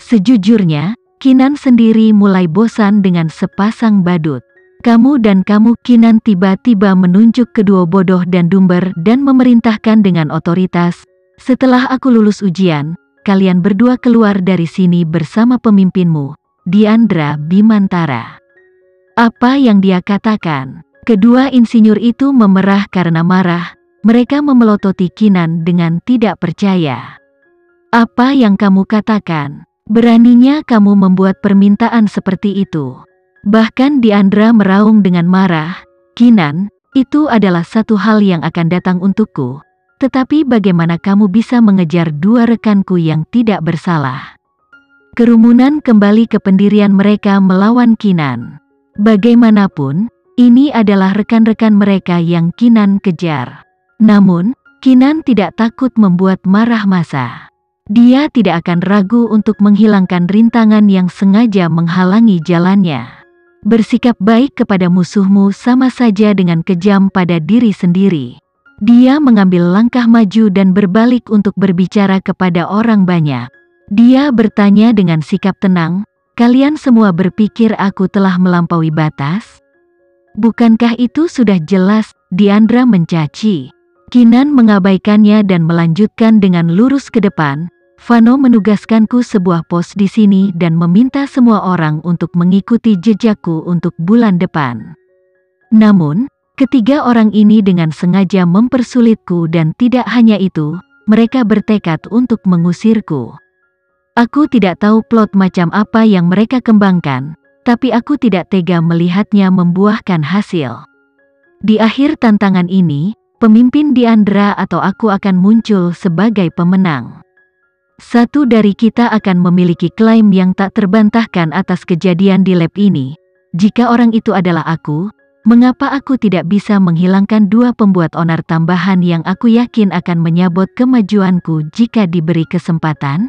Sejujurnya, Kinan sendiri mulai bosan dengan sepasang badut. Kamu, Kinan tiba-tiba menunjuk kedua bodoh dan Dumber dan memerintahkan dengan otoritas, setelah aku lulus ujian, kalian berdua keluar dari sini bersama pemimpinmu, Diandra Bimantara. Apa yang dia katakan? Kedua insinyur itu memerah karena marah, mereka memelototi Kinan dengan tidak percaya. Apa yang kamu katakan? Beraninya kamu membuat permintaan seperti itu. Bahkan Diandra meraung dengan marah, Kinan, itu adalah satu hal yang akan datang untukku. Tetapi bagaimana kamu bisa mengejar dua rekanku yang tidak bersalah? Kerumunan kembali ke pendirian mereka melawan Kinan. Bagaimanapun, ini adalah rekan-rekan mereka yang Kinan kejar. Namun, Kinan tidak takut membuat marah massa. Dia tidak akan ragu untuk menghilangkan rintangan yang sengaja menghalangi jalannya. Bersikap baik kepada musuhmu sama saja dengan kejam pada diri sendiri. Dia mengambil langkah maju dan berbalik untuk berbicara kepada orang banyak. Dia bertanya dengan sikap tenang, "Kalian semua berpikir aku telah melampaui batas? Bukankah itu sudah jelas?" Diandra mencaci. Kinan mengabaikannya dan melanjutkan dengan lurus ke depan. "Vano menugaskanku sebuah pos di sini dan meminta semua orang untuk mengikuti jejakku untuk bulan depan. Namun, ketiga orang ini dengan sengaja mempersulitku dan tidak hanya itu, mereka bertekad untuk mengusirku. Aku tidak tahu plot macam apa yang mereka kembangkan, tapi aku tidak tega melihatnya membuahkan hasil. Di akhir tantangan ini, pemimpin Diandra atau aku akan muncul sebagai pemenang. Satu dari kita akan memiliki klaim yang tak terbantahkan atas kejadian di lab ini. Jika orang itu adalah aku, mengapa aku tidak bisa menghilangkan dua pembuat onar tambahan yang aku yakin akan menyabot kemajuanku jika diberi kesempatan?"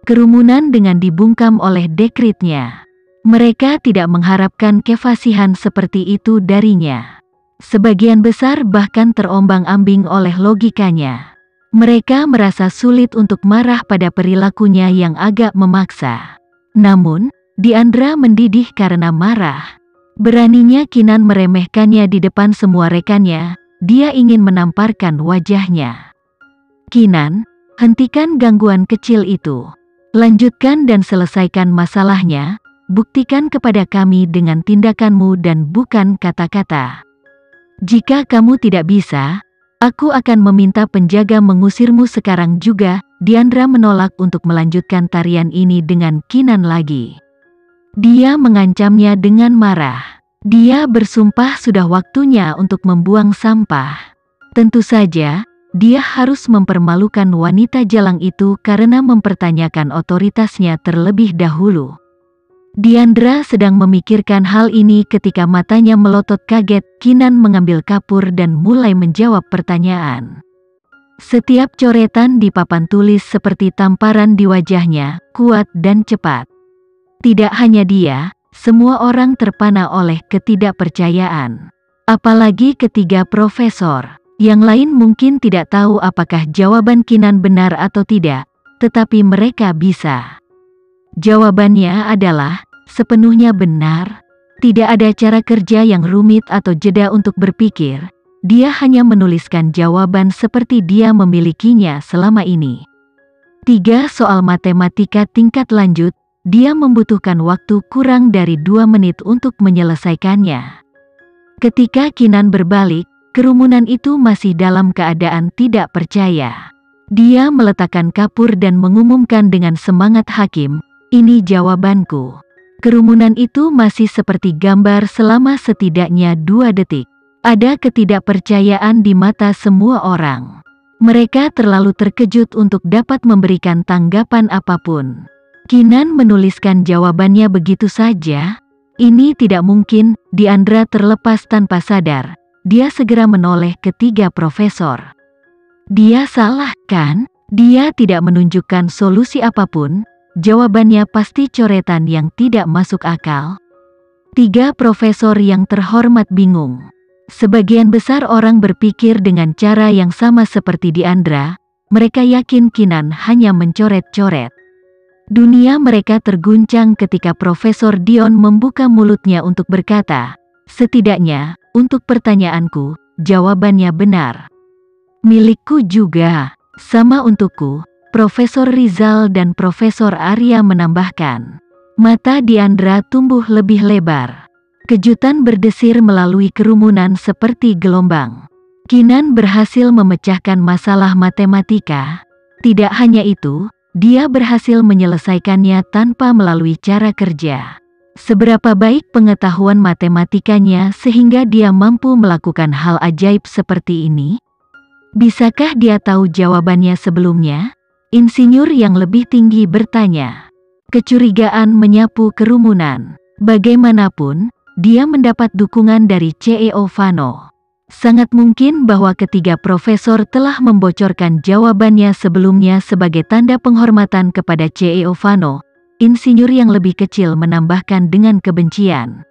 Kerumunan dengan dibungkam oleh dekritnya. Mereka tidak mengharapkan kefasihan seperti itu darinya. Sebagian besar bahkan terombang-ambing oleh logikanya. Mereka merasa sulit untuk marah pada perilakunya yang agak memaksa. Namun, Diandra mendidih karena marah. Beraninya Kinan meremehkannya di depan semua rekannya, dia ingin menamparkan wajahnya. "Kinan, hentikan gangguan kecil itu. Lanjutkan dan selesaikan masalahnya, buktikan kepada kami dengan tindakanmu dan bukan kata-kata. Jika kamu tidak bisa, aku akan meminta penjaga mengusirmu sekarang juga." Diandra menolak untuk melanjutkan tarian ini dengan Kinan lagi. Dia mengancamnya dengan marah. Dia bersumpah sudah waktunya untuk membuang sampah. Tentu saja, dia harus mempermalukan wanita jalang itu karena mempertanyakan otoritasnya terlebih dahulu. Diandra sedang memikirkan hal ini ketika matanya melotot kaget. Kinan mengambil kapur dan mulai menjawab pertanyaan. Setiap coretan di papan tulis seperti tamparan di wajahnya, kuat dan cepat. Tidak hanya dia, semua orang terpana oleh ketidakpercayaan. Apalagi ketiga profesor. Yang lain mungkin tidak tahu apakah jawaban Kinan benar atau tidak, tetapi mereka bisa. Jawabannya adalah sepenuhnya benar. Tidak ada cara kerja yang rumit atau jeda untuk berpikir. Dia hanya menuliskan jawaban seperti dia memilikinya selama ini. 3 soal matematika tingkat lanjut, dia membutuhkan waktu kurang dari 2 menit untuk menyelesaikannya. Ketika Kinan berbalik, kerumunan itu masih dalam keadaan tidak percaya. Dia meletakkan kapur dan mengumumkan dengan semangat hakim, "Ini jawabanku." Kerumunan itu masih seperti gambar selama setidaknya 2 detik. Ada ketidakpercayaan di mata semua orang. Mereka terlalu terkejut untuk dapat memberikan tanggapan apapun. Kinan menuliskan jawabannya begitu saja. "Ini tidak mungkin." Diandra terlepas tanpa sadar. Dia segera menoleh ke 3 profesor. "Dia salah, kan? Dia tidak menunjukkan solusi apapun. Jawabannya pasti coretan yang tidak masuk akal." 3 profesor yang terhormat bingung. Sebagian besar orang berpikir dengan cara yang sama seperti Diandra. Mereka yakin Kinan hanya mencoret-coret. Dunia mereka terguncang ketika Profesor Dion membuka mulutnya untuk berkata, "Setidaknya, untuk pertanyaanku, jawabannya benar. Milikku juga. Sama untukku," Profesor Rizal dan Profesor Arya menambahkan. Mata Diandra tumbuh lebih lebar. Kejutan berdesir melalui kerumunan seperti gelombang. Kinan berhasil memecahkan masalah matematika. Tidak hanya itu, dia berhasil menyelesaikannya tanpa melalui cara kerja. Seberapa baik pengetahuan matematikanya sehingga dia mampu melakukan hal ajaib seperti ini? Bisakah dia tahu jawabannya sebelumnya? Insinyur yang lebih tinggi bertanya. Kecurigaan menyapu kerumunan. Bagaimanapun, dia mendapat dukungan dari CEO Fano. Sangat mungkin bahwa ketiga profesor telah membocorkan jawabannya sebelumnya sebagai tanda penghormatan kepada CEO Fano. Insinyur yang lebih kecil menambahkan dengan kebencian.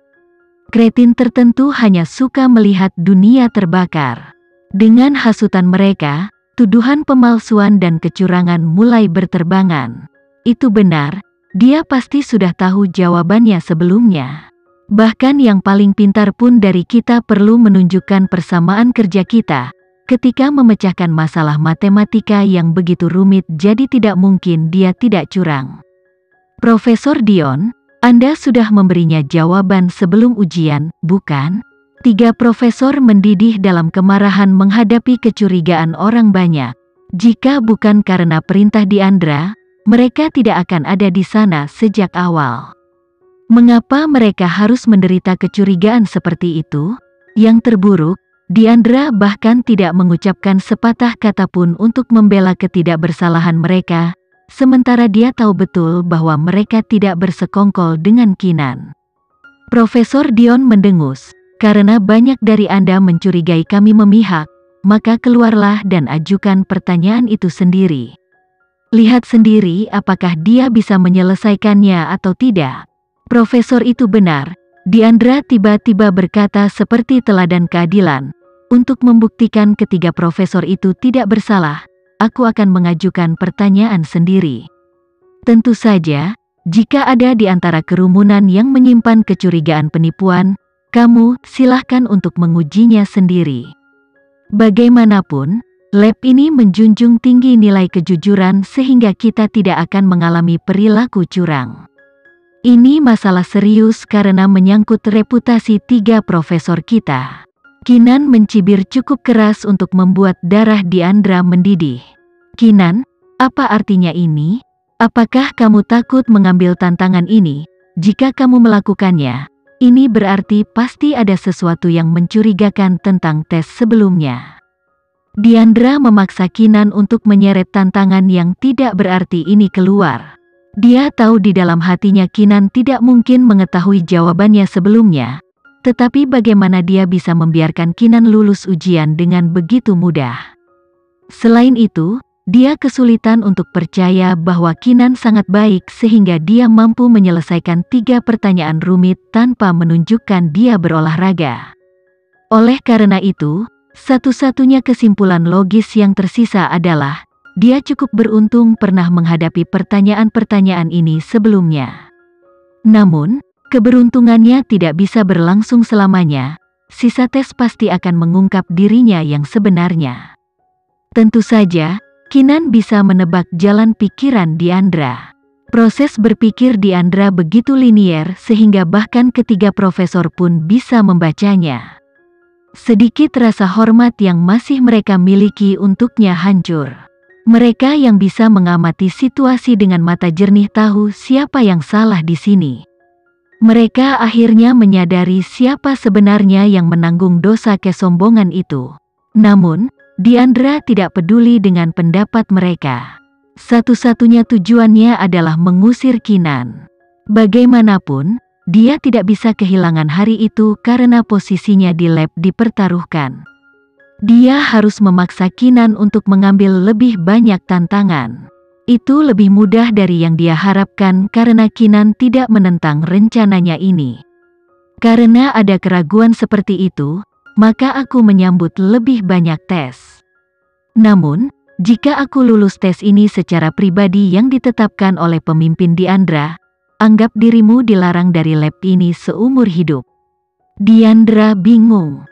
Kretin tertentu hanya suka melihat dunia terbakar. Dengan hasutan mereka, tuduhan pemalsuan dan kecurangan mulai berterbangan. Itu benar, dia pasti sudah tahu jawabannya sebelumnya. Bahkan yang paling pintar pun dari kita perlu menunjukkan persamaan kerja kita. Ketika memecahkan masalah matematika yang begitu rumit, jadi tidak mungkin dia tidak curang. Profesor Dion, Anda sudah memberinya jawaban sebelum ujian, bukan? Tiga profesor mendidih dalam kemarahan menghadapi kecurigaan orang banyak. Jika bukan karena perintah Diandra, mereka tidak akan ada di sana sejak awal. Mengapa mereka harus menderita kecurigaan seperti itu? Yang terburuk, Diandra bahkan tidak mengucapkan sepatah kata pun untuk membela ketidakbersalahan mereka, sementara dia tahu betul bahwa mereka tidak bersekongkol dengan Kinan. Profesor Dion mendengus, "Karena banyak dari Anda mencurigai kami memihak, maka keluarlah dan ajukan pertanyaan itu sendiri. Lihat sendiri apakah dia bisa menyelesaikannya atau tidak." Profesor itu benar, Diandra tiba-tiba berkata seperti teladan keadilan. Untuk membuktikan ketiga profesor itu tidak bersalah, aku akan mengajukan pertanyaan sendiri. Tentu saja, jika ada di antara kerumunan yang menyimpan kecurigaan penipuan, kamu silahkan untuk mengujinya sendiri. Bagaimanapun, lab ini menjunjung tinggi nilai kejujuran sehingga kita tidak akan mengalami perilaku curang. Ini masalah serius karena menyangkut reputasi tiga profesor kita. Kinan mencibir cukup keras untuk membuat darah Diandra mendidih. Kinan, apa artinya ini? Apakah kamu takut mengambil tantangan ini? Jika kamu melakukannya, ini berarti pasti ada sesuatu yang mencurigakan tentang tes sebelumnya. Diandra memaksa Kinan untuk menyeret tantangan yang tidak berarti ini keluar. Dia tahu di dalam hatinya Kinan tidak mungkin mengetahui jawabannya sebelumnya, tetapi bagaimana dia bisa membiarkan Kinan lulus ujian dengan begitu mudah? Selain itu, dia kesulitan untuk percaya bahwa Kinan sangat baik sehingga dia mampu menyelesaikan 3 pertanyaan rumit tanpa menunjukkan dia berolahraga. Oleh karena itu, satu-satunya kesimpulan logis yang tersisa adalah dia cukup beruntung pernah menghadapi pertanyaan-pertanyaan ini sebelumnya. Namun, keberuntungannya tidak bisa berlangsung selamanya. Sisa tes pasti akan mengungkap dirinya yang sebenarnya. Tentu saja, Kinan bisa menebak jalan pikiran Diandra. Proses berpikir Diandra begitu linier sehingga bahkan ketiga profesor pun bisa membacanya. Sedikit rasa hormat yang masih mereka miliki untuknya hancur. Mereka yang bisa mengamati situasi dengan mata jernih tahu siapa yang salah di sini. Mereka akhirnya menyadari siapa sebenarnya yang menanggung dosa kesombongan itu. Namun, Diandra tidak peduli dengan pendapat mereka. Satu-satunya tujuannya adalah mengusir Kinan. Bagaimanapun, dia tidak bisa kehilangan hari itu karena posisinya di lab dipertaruhkan. Dia harus memaksa Kinan untuk mengambil lebih banyak tantangan. Itu lebih mudah dari yang dia harapkan karena Kinan tidak menentang rencananya ini. Karena ada keraguan seperti itu, maka aku menyambut lebih banyak tes. Namun, Jika aku lulus tes ini secara pribadi yang ditetapkan oleh pemimpin Diandra, anggap dirimu dilarang dari lab ini seumur hidup. Diandra bingung.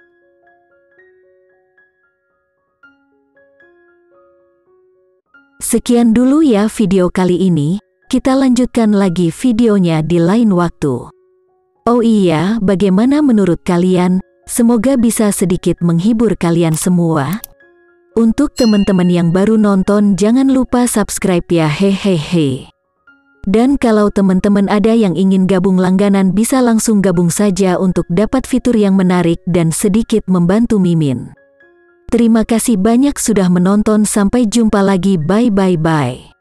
Sekian dulu ya video kali ini, kita lanjutkan lagi videonya di lain waktu. Oh iya, bagaimana menurut kalian? Semoga bisa sedikit menghibur kalian semua. Untuk teman-teman yang baru nonton, jangan lupa subscribe ya, hehehe. Dan kalau teman-teman ada yang ingin gabung langganan, bisa langsung gabung saja untuk dapat fitur yang menarik dan sedikit membantu Mimin. Terima kasih banyak sudah menonton, sampai jumpa lagi, bye bye bye.